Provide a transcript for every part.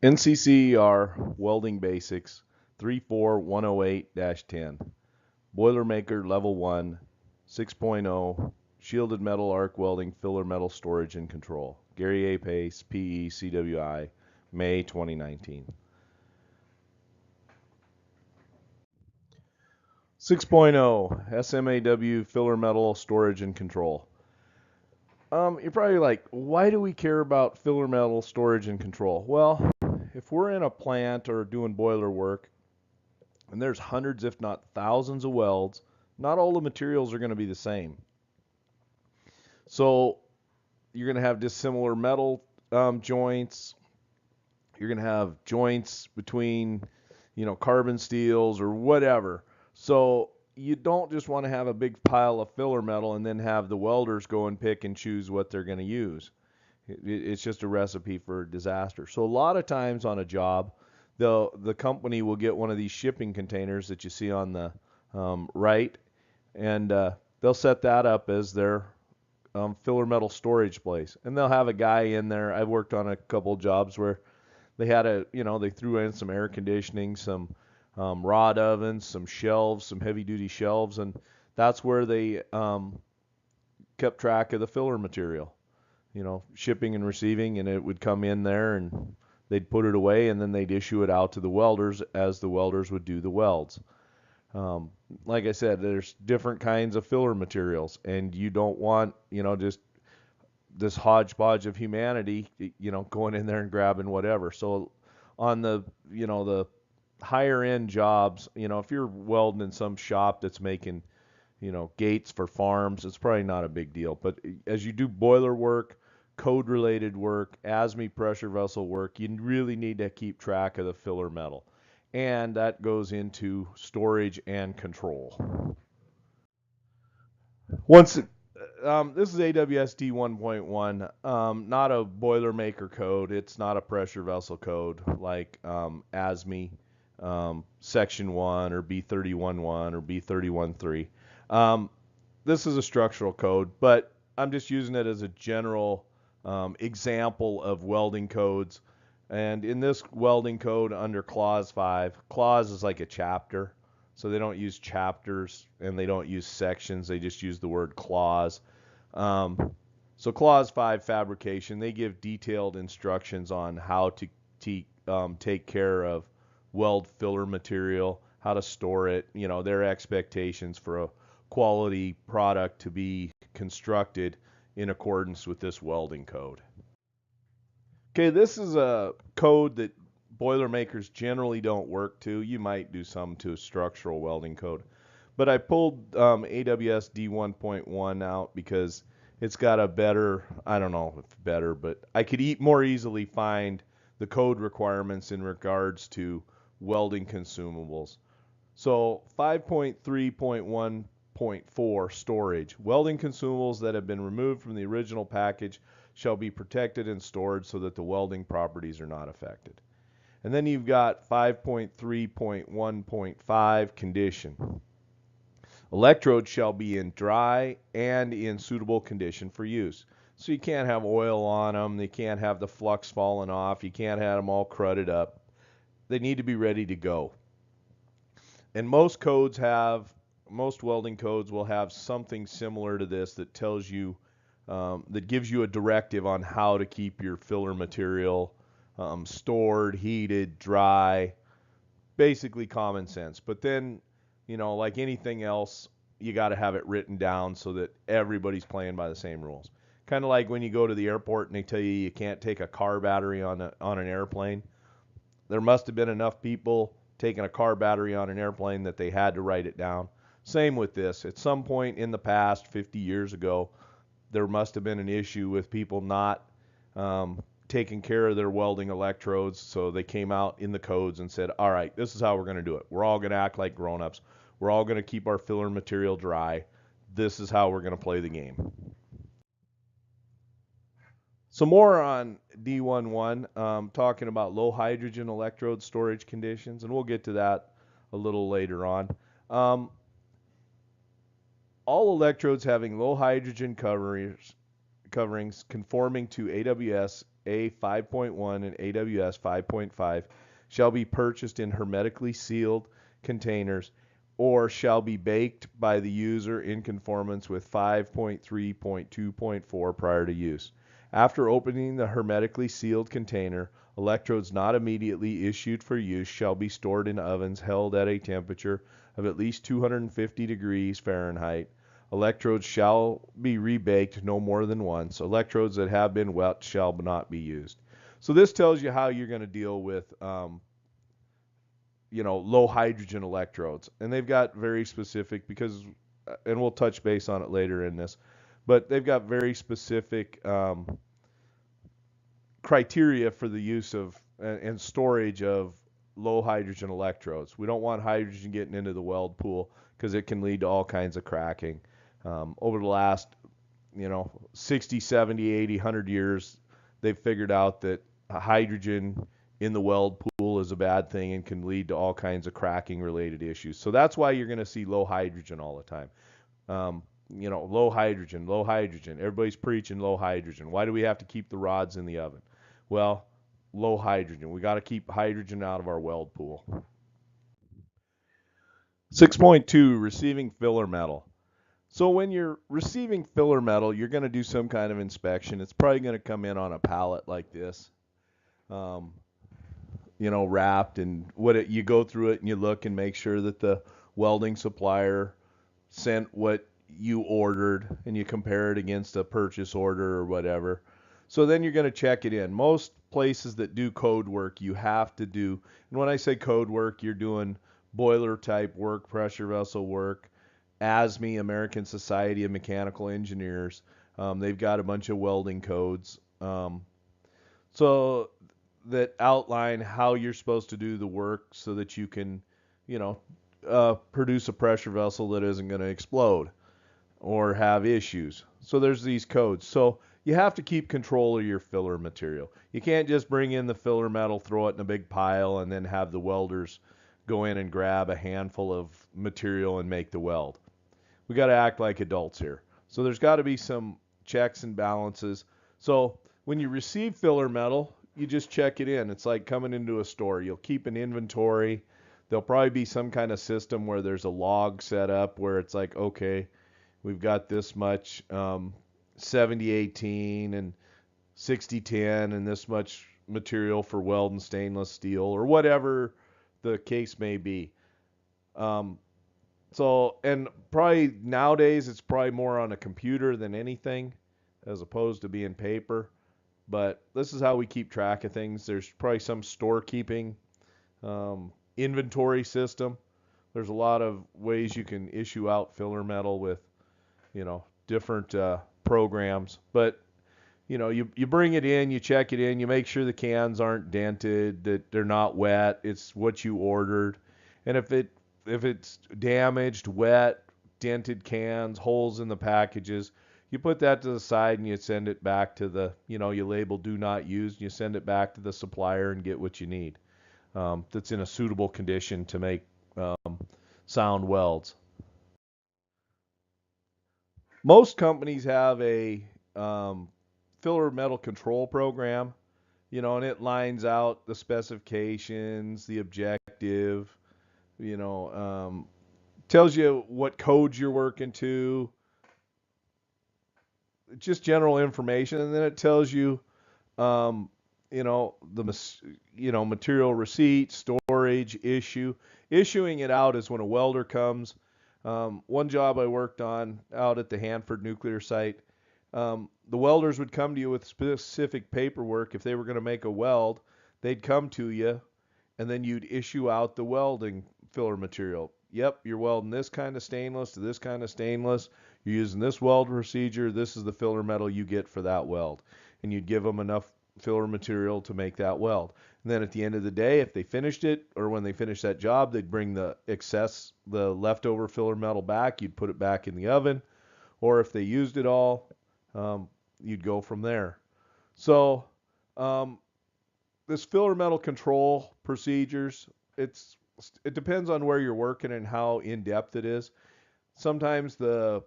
NCCER Welding Basics 34108-10. Boilermaker Level 1, 6.0 Shielded Metal Arc Welding Filler Metal Storage and Control. Gary A. Pace, PE, CWI, May 2019. 6.0 SMAW Filler Metal Storage and Control. You're probably like, why do we care about filler metal storage and control? Well, if we're in a plant or doing boiler work, and there's hundreds, if not thousands of welds, not all the materials are going to be the same. So you're going to have dissimilar metal joints. You're going to have joints between, carbon steels or whatever. So you don't just want to have a big pile of filler metal and then have the welders go and pick and choose what they're going to use. It's just a recipe for disaster. So a lot of times on a job, the company will get one of these shipping containers that you see on the right, and they'll set that up as their filler metal storage place. And they'll have a guy in there. I've worked on a couple jobs where they had they threw in some air conditioning, some rod ovens, some shelves, some heavy duty shelves, and that's where they kept track of the filler material. Shipping and receiving, and it would come in there and they'd put it away, and then they'd issue it out to the welders as the welders would do the welds. Like I said, there's different kinds of filler materials, and you don't want, just this hodgepodge of humanity, going in there and grabbing whatever. So on the higher end jobs, if you're welding in some shop that's making, gates for farms, it's probably not a big deal. But as you do boiler work, code related work, ASME pressure vessel work, you really need to keep track of the filler metal. And that goes into storage and control. Once this is AWSD 1.1, not a Boilermaker code. It's not a pressure vessel code like ASME Section 1 or B31.1 or B31.3. This is a structural code, but I'm just using it as a general example of welding codes. And in this welding code under Clause 5, clause is like a chapter. So they don't use chapters and they don't use sections. They just use the word clause. So Clause 5, fabrication, they give detailed instructions on how to take care of weld filler material, how to store it, their expectations for a quality product to be constructed in accordance with this welding code. Okay, this is a code that Boilermakers generally don't work to. You might do some to a structural welding code. But I pulled AWS D1.1 out because it's got a better, I don't know if better, but I could more easily find the code requirements in regards to welding consumables. So 5.3.1.4 storage. Welding consumables that have been removed from the original package shall be protected and stored so that the welding properties are not affected. And then you've got 5.3.1.5 condition. Electrodes shall be in dry and in suitable condition for use. So you can't have oil on them, you can't have the flux falling off, you can't have them all crudded up. They need to be ready to go. And most welding codes will have something similar to this that tells you, that gives you a directive on how to keep your filler material stored, heated, dry, basically common sense. But then, like anything else, you got to have it written down so that everybody's playing by the same rules. Kind of like when you go to the airport and they tell you can't take a car battery on an airplane. There must have been enough people taking a car battery on an airplane that they had to write it down. Same with this. At some point in the past, 50 years ago, there must have been an issue with people not taking care of their welding electrodes, so they came out in the codes and said, all right, this is how we're going to do it. We're all going to act like grown-ups. We're all going to keep our filler material dry. This is how we're going to play the game. So more on D11, talking about low hydrogen electrode storage conditions, and we'll get to that a little later on. All electrodes having low hydrogen coverings conforming to AWS NCCER 5.1 and AWS 5.5 shall be purchased in hermetically sealed containers or shall be baked by the user in conformance with 5.3.2.4 prior to use. After opening the hermetically sealed container, electrodes not immediately issued for use shall be stored in ovens held at a temperature of at least 250 degrees Fahrenheit. Electrodes shall be rebaked no more than once. Electrodes that have been wet shall not be used. So this tells you how you're going to deal with, low hydrogen electrodes. And they've got very specific, because, and we'll touch base on it later in this, but they've got very specific criteria for the use of and storage of low hydrogen electrodes. We don't want hydrogen getting into the weld pool because it can lead to all kinds of cracking. Over the last, 60, 70, 80, 100 years, they've figured out that hydrogen in the weld pool is a bad thing and can lead to all kinds of cracking related issues. So that's why you're going to see low hydrogen all the time. Low hydrogen, low hydrogen. Everybody's preaching low hydrogen. Why do we have to keep the rods in the oven? Well, low hydrogen. We got to keep hydrogen out of our weld pool. 6.2, receiving filler metal. So when you're receiving filler metal, you're going to do some kind of inspection. It's probably going to come in on a pallet like this, wrapped, and you go through it and you look and make sure that the welding supplier sent what you ordered, and you compare it against a purchase order or whatever. So then you're going to check it in. Most places that do code work, you have to do, and when I say code work, you're doing boiler type work, pressure vessel work, ASME, American Society of Mechanical Engineers. They've got a bunch of welding codes. So that outline how you're supposed to do the work so that you can, produce a pressure vessel that isn't going to explode or have issues. So there's these codes. So you have to keep control of your filler material. You can't just bring in the filler metal, throw it in a big pile, and then have the welders go in and grab a handful of material and make the weld. We got to act like adults here. So there's got to be some checks and balances. So when you receive filler metal, you just check it in. It's like coming into a store. You'll keep an inventory. There'll probably be some kind of system where there's a log set up where it's like, okay, we've got this much 70-18 and 60-10 and this much material for welding stainless steel or whatever the case may be. So, and probably nowadays it's probably more on a computer than anything as opposed to being paper. But this is how we keep track of things. There's probably some storekeeping inventory system. There's a lot of ways you can issue out filler metal with, different programs. But, you bring it in, you check it in, you make sure the cans aren't dented, that they're not wet. It's what you ordered. And if it's damaged, wet, dented cans, holes in the packages, you put that to the side and you send it back to the, you label do not use, and you send it back to the supplier and get what you need that's in a suitable condition to make sound welds. Most companies have a filler metal control program, and it lines out the specifications, the objective, tells you what codes you're working to, just general information, and then it tells you, material receipt, storage, issuing it out is when a welder comes. One job I worked on out at the Hanford nuclear site, the welders would come to you with specific paperwork. If they were going to make a weld, they'd come to you, and then you'd issue out the welding filler material. Yep, you're welding this kind of stainless to this kind of stainless. You're using this weld procedure. This is the filler metal you get for that weld. And you'd give them enough filler material to make that weld. And then at the end of the day, if they finished it, or when they finished that job, they'd bring the leftover filler metal back. You'd put it back in the oven. Or if they used it all, you'd go from there. So this filler metal control procedures, it depends on where you're working and how in-depth it is. Sometimes the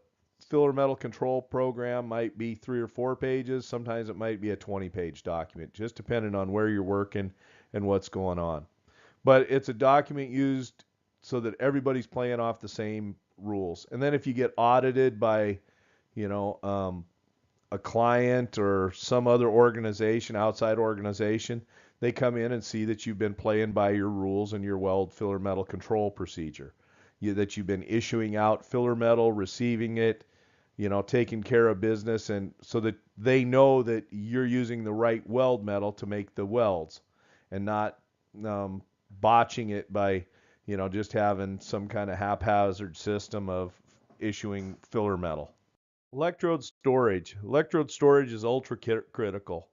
filler metal control program might be 3 or 4 pages. Sometimes it might be a 20-page document, just depending on where you're working and what's going on. But it's a document used so that everybody's playing off the same rules. And then if you get audited by, you know, a client or some other organization, outside organization, they come in and see that you've been playing by your rules and your weld filler metal control procedure. That you've been issuing out filler metal, receiving it, you know, taking care of business, and so that they know that you're using the right weld metal to make the welds and not botching it by, you know, just having some kind of haphazard system of issuing filler metal. Electrode storage. Electrode storage is ultra critical.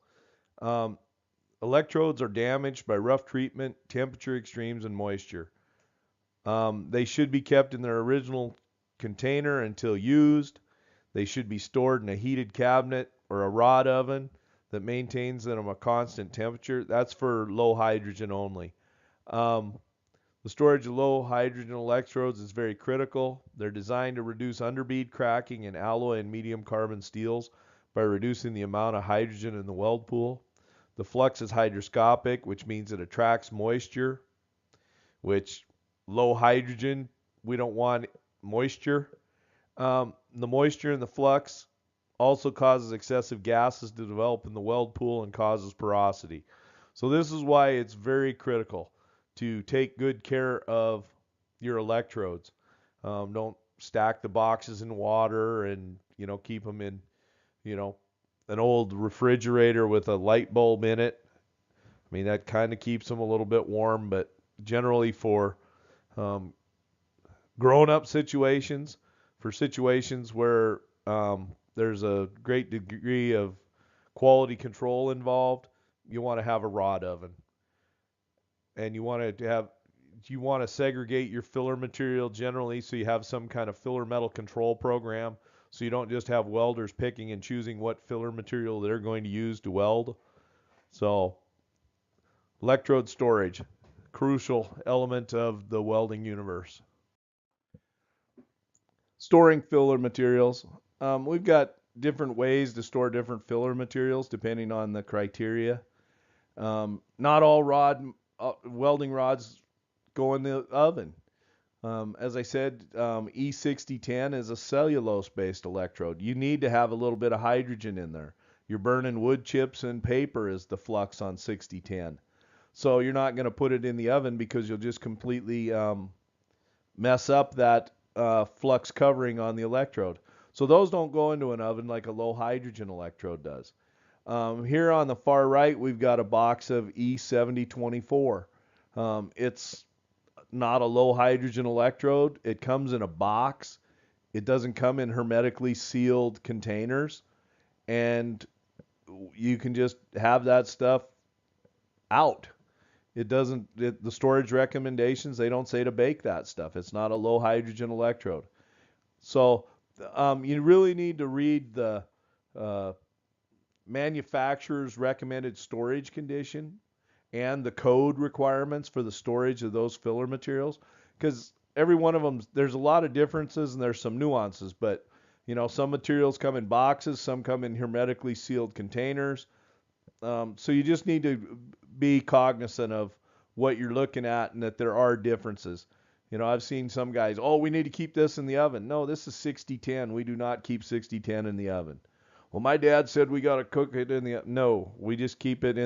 Electrodes are damaged by rough treatment, temperature extremes, and moisture. They should be kept in their original container until used. They should be stored in a heated cabinet or a rod oven that maintains them a constant temperature. That's for low hydrogen only. The storage of low hydrogen electrodes is very critical. They're designed to reduce underbead cracking in alloy and medium carbon steels by reducing the amount of hydrogen in the weld pool. The flux is hygroscopic, which means it attracts moisture, which low hydrogen, we don't want moisture. The moisture in the flux also causes excessive gases to develop in the weld pool and causes porosity. So this is why it's very critical to take good care of your electrodes. Don't stack the boxes in water and, you know, keep them in, you know, an old refrigerator with a light bulb in it. I mean, that kind of keeps them a little bit warm, but generally for grown-up situations, for situations where there's a great degree of quality control involved, you want to have a rod oven. And you want to segregate your filler material generally, so you have some kind of filler metal control program, so you don't just have welders picking and choosing what filler material they're going to use to weld. So electrode storage, crucial element of the welding universe. Storing filler materials. We've got different ways to store different filler materials depending on the criteria. Not all welding rods go in the oven. As I said, E6010 is a cellulose-based electrode. You need to have a little bit of hydrogen in there. You're burning wood chips and paper is the flux on 6010. So you're not going to put it in the oven because you'll just completely mess up that flux covering on the electrode. So those don't go into an oven like a low hydrogen electrode does. Here on the far right, we've got a box of E7024. It's not a low hydrogen electrode. It comes in a box. It doesn't come in hermetically sealed containers. And you can just have that stuff out. The storage recommendations, they don't say to bake that stuff. It's not a low hydrogen electrode. So you really need to read the manufacturer's recommended storage condition and the code requirements for the storage of those filler materials, because every one of them, there's a lot of differences and there's some nuances, but you know, some materials come in boxes, some come in hermetically sealed containers. So you just need to be cognizant of what you're looking at and that there are differences. You know, I've seen some guys, oh, we need to keep this in the oven. No, this is 6010. We do not keep 6010 in the oven. Well, my dad said we got to cook it in the oven. No, we just keep it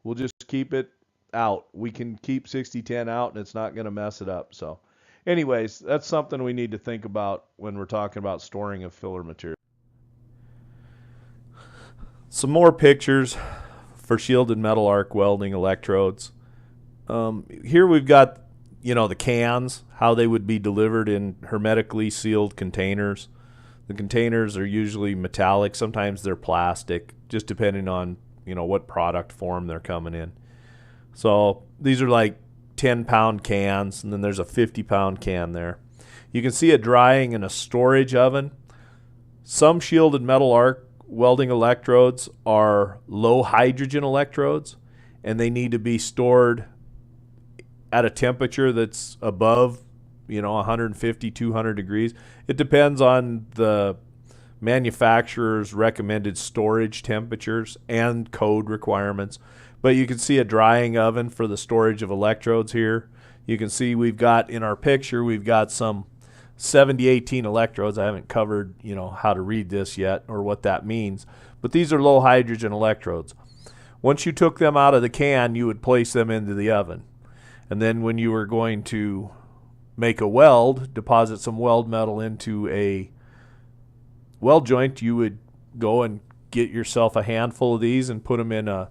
we'll just keep it out. We can keep 6010 out and it's not going to mess it up. So anyways, that's something we need to think about when we're talking about storing of filler material. Some more pictures for shielded metal arc welding electrodes. Here we've got, you know, the cans, how they would be delivered in hermetically sealed containers. The containers are usually metallic. Sometimes they're plastic, just depending on, you know, what product form they're coming in. So these are like 10-pound cans, and then there's a 50-pound can there. You can see it drying in a storage oven. Some shielded metal arc welding electrodes are low hydrogen electrodes, and they need to be stored at a temperature that's above 150, 200 degrees. It depends on the manufacturer's recommended storage temperatures and code requirements. But you can see a drying oven for the storage of electrodes here. You can see we've got in our picture, we've got some 7018 electrodes. I haven't covered, how to read this yet or what that means. But these are low hydrogen electrodes. Once you took them out of the can, you would place them into the oven. And then when you were going to make a weld, deposit some weld metal into a weld joint, you would go and get yourself a handful of these and put them in a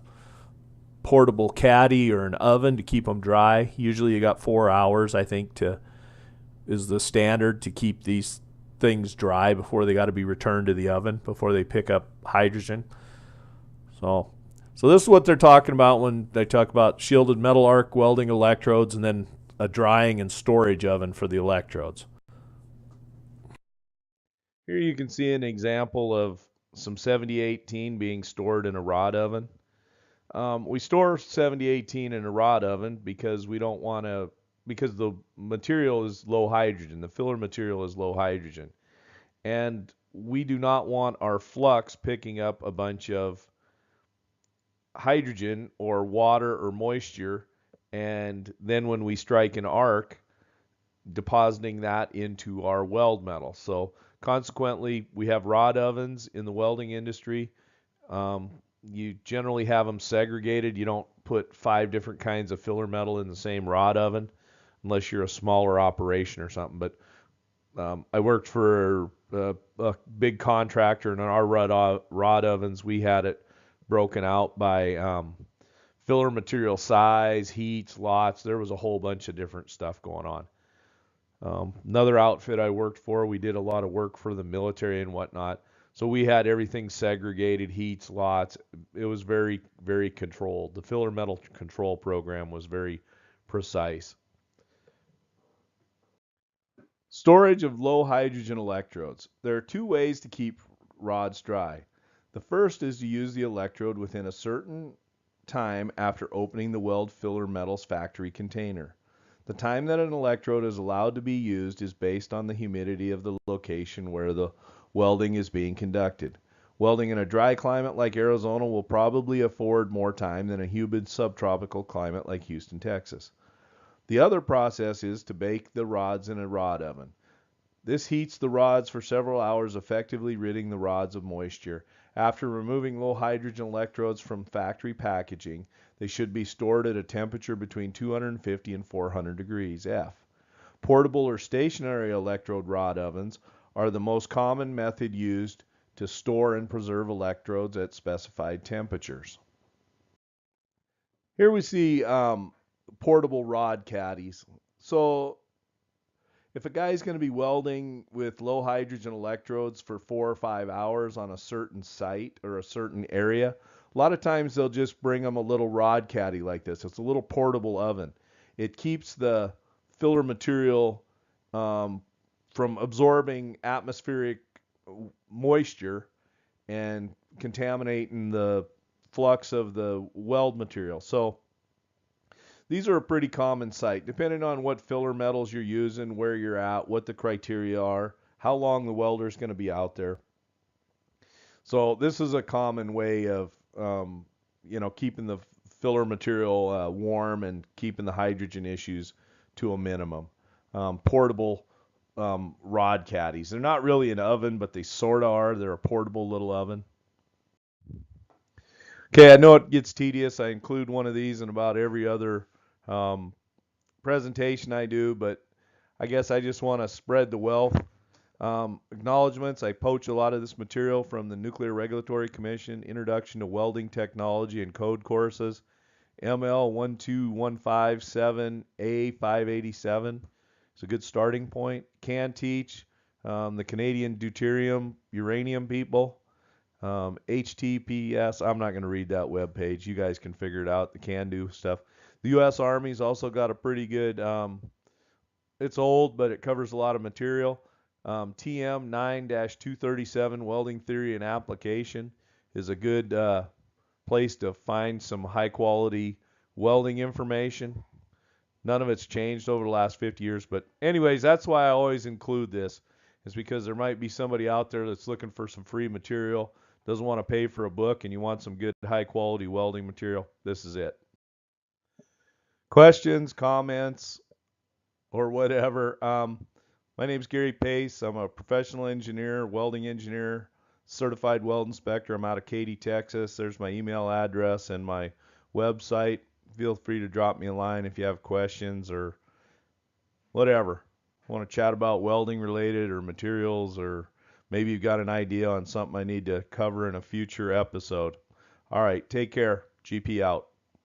portable caddy or an oven to keep them dry. Usually you got 4 hours, I think, is the standard to keep these things dry before they got to be returned to the oven, before they pick up hydrogen. So this is what they're talking about when they talk about shielded metal arc welding electrodes and then a drying and storage oven for the electrodes. Here you can see an example of some 7018 being stored in a rod oven. We store 7018 in a rod oven because we don't want to, because the material is low hydrogen. The filler material is low hydrogen. And we do not want our flux picking up a bunch of hydrogen or water or moisture, and then when we strike an arc, depositing that into our weld metal. So consequently, we have rod ovens in the welding industry. You generally have them segregated. You don't put 5 different kinds of filler metal in the same rod oven unless you're a smaller operation or something. But I worked for a big contractor, and in our rod ovens, we had it broken out by filler material size, heats, lots. There was a whole bunch of different stuff going on. Another outfit I worked for, we did a lot of work for the military and whatnot. So we had everything segregated, heats, lots. It was very, very controlled. The filler metal control program was very precise. Storage of low hydrogen electrodes. There are 2 ways to keep rods dry. The first is to use the electrode within a certain time after opening the weld filler metal's factory container. The time that an electrode is allowed to be used is based on the humidity of the location where the welding is being conducted. Welding in a dry climate like Arizona will probably afford more time than a humid subtropical climate like Houston, Texas. The other process is to bake the rods in a rod oven. This heats the rods for several hours, effectively ridding the rods of moisture. After removing low hydrogen electrodes from factory packaging, they should be stored at a temperature between 250 and 400 degrees F. Portable or stationary electrode rod ovens are the most common method used to store and preserve electrodes at specified temperatures. Here we see portable rod caddies. So if a guy's going to be welding with low hydrogen electrodes for 4 or 5 hours on a certain site or a certain area, a lot of times they'll just bring them a little rod caddy like this. It's a little portable oven. It keeps the filler material from absorbing atmospheric moisture and contaminating the flux of the weld material. So these are a pretty common sight, depending on what filler metals you're using, where you're at, what the criteria are, how long the welder is going to be out there. So this is a common way of, keeping the filler material warm and keeping the hydrogen issues to a minimum. Portable rod caddies. They're not really an oven, but they sort of are. They're a portable little oven. Okay, I know it gets tedious. I include one of these in about every other presentation I do, but I guess I just want to spread the wealth. Acknowledgments. I poach a lot of this material from the Nuclear Regulatory Commission, Introduction to Welding Technology and Code courses, ML 12157A587. It's a good starting point. Can teach the Canadian deuterium uranium people. HTTPS, I'm not going to read that web page. You guys can figure it out, the can do stuff. The U.S. Army's also got a pretty good, it's old, but it covers a lot of material. TM 9-237, Welding Theory and Application, is a good place to find some high quality welding information. None of it's changed over the last 50 years. But anyways, that's why I always include this, is because there might be somebody out there that's looking for some free material, doesn't want to pay for a book, and you want some good high quality welding material. This is it. Questions, comments, or whatever. My name's Gary Pace. I'm a professional engineer, welding engineer, certified weld inspector. I'm out of Katy, Texas. There's my email address and my website. Feel free to drop me a line if you have questions or whatever. Want to chat about welding related or materials, or maybe you've got an idea on something I need to cover in a future episode. All right, take care. GP out.